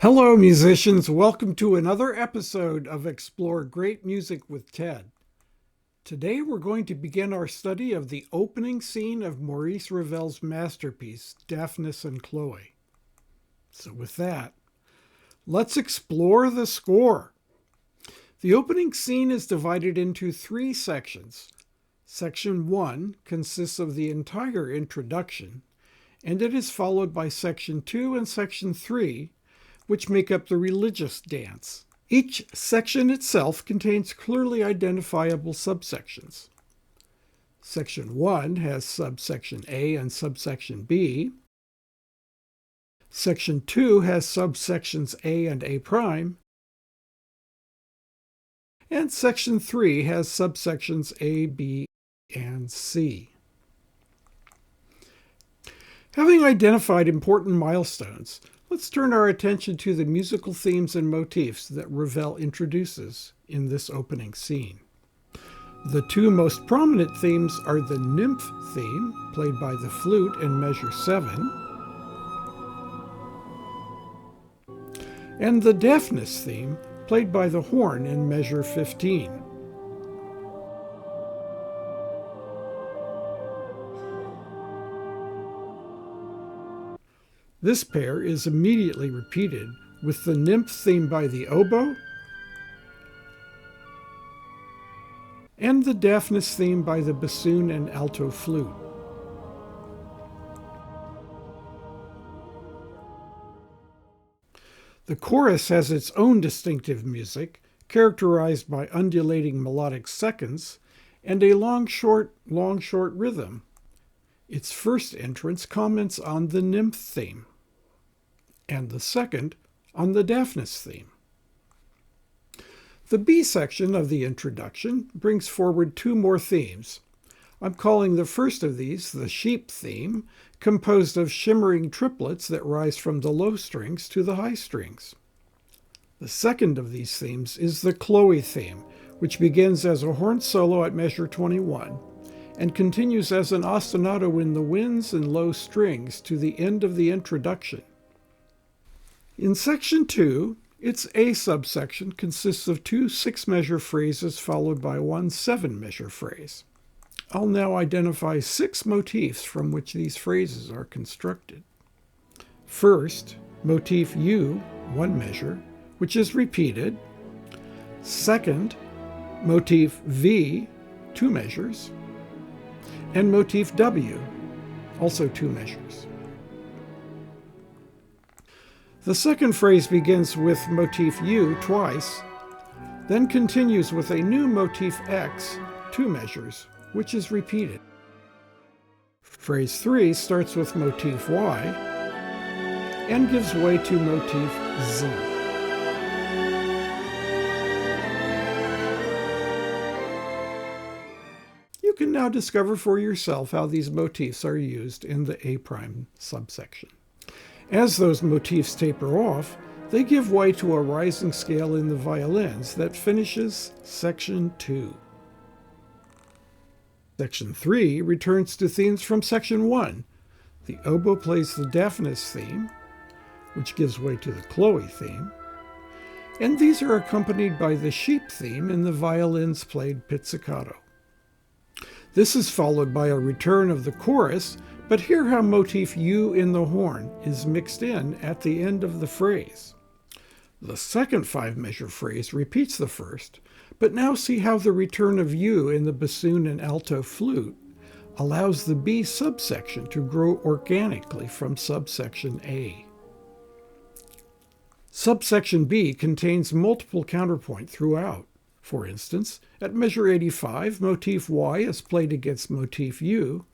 Hello, musicians. Welcome to another episode of Explore Great Music with Ted. Today we're going to begin our study of the opening scene of Maurice Ravel's masterpiece, Daphnis and Chloe. So with that, let's explore the score. The opening scene is divided into three sections. Section 1 consists of the entire introduction, and it is followed by Section 2 and Section 3, which make up the religious dance. Each section itself contains clearly identifiable subsections. Section 1 has subsection A and subsection B. Section 2 has subsections A and A prime. And Section 3 has subsections A, B, and C. Having identified important milestones, let's turn our attention to the musical themes and motifs that Ravel introduces in this opening scene. The two most prominent themes are the nymph theme, played by the flute in measure 7, and the Daphnis theme, played by the horn in measure 15. This pair is immediately repeated with the nymph theme by the oboe and the Daphnis theme by the bassoon and alto flute. The chorus has its own distinctive music, characterized by undulating melodic seconds and a long-short rhythm. Its first entrance comments on the nymph theme, and the second on the Daphnis theme. The B section of the introduction brings forward two more themes. I'm calling the first of these the sheep theme, composed of shimmering triplets that rise from the low strings to the high strings. The second of these themes is the Chloe theme, which begins as a horn solo at measure 21, and continues as an ostinato in the winds and low strings to the end of the introduction. In section 2, its A subsection consists of two 6-measure phrases followed by one 7-measure phrase. I'll now identify 6 motifs from which these phrases are constructed. First, motif U, 1 measure, which is repeated. Second, motif V, 2 measures. And motif W, also 2 measures. The second phrase begins with motif U twice, then continues with a new motif X, 2 measures, which is repeated. Phrase 3 starts with motif Y and gives way to motif Z. You can now discover for yourself how these motifs are used in the A prime subsection. As those motifs taper off, they give way to a rising scale in the violins that finishes section 2. Section 3 returns to themes from section 1. The oboe plays the Daphnis theme, which gives way to the Chloe theme, and these are accompanied by the sheep theme in the violins played pizzicato. This is followed by a return of the chorus, but hear how motif U in the horn is mixed in at the end of the phrase. The second 5-measure phrase repeats the first, but now see how the return of U in the bassoon and alto flute allows the B subsection to grow organically from subsection A. Subsection B contains multiple counterpoint throughout. For instance, at measure 85, motif Y is played against motif U,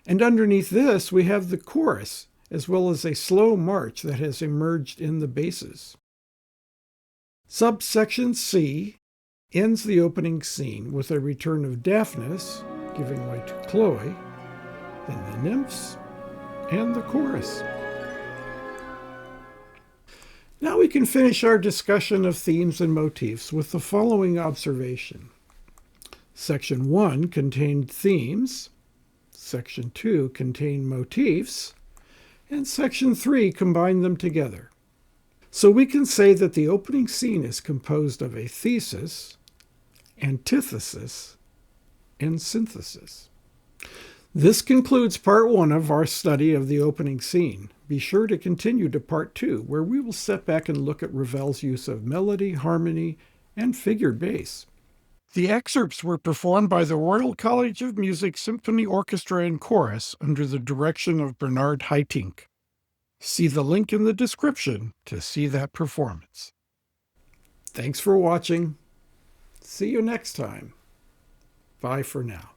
and underneath this we have the chorus, as well as a slow march that has emerged in the basses. Subsection C ends the opening scene with a return of Daphnis, giving way to Chloe, then the nymphs, and the chorus. Now we can finish our discussion of themes and motifs with the following observation. Section 1 contained themes, Section 2 contained motifs, and Section 3 combined them together. So we can say that the opening scene is composed of a thesis, antithesis, and synthesis. This concludes part 1 of our study of the opening scene. Be sure to continue to part 2, where we will step back and look at Ravel's use of melody, harmony, and figured bass. The excerpts were performed by the Royal College of Music Symphony Orchestra and Chorus under the direction of Bernard Haitink. See the link in the description to see that performance. Thanks for watching. See you next time. Bye for now.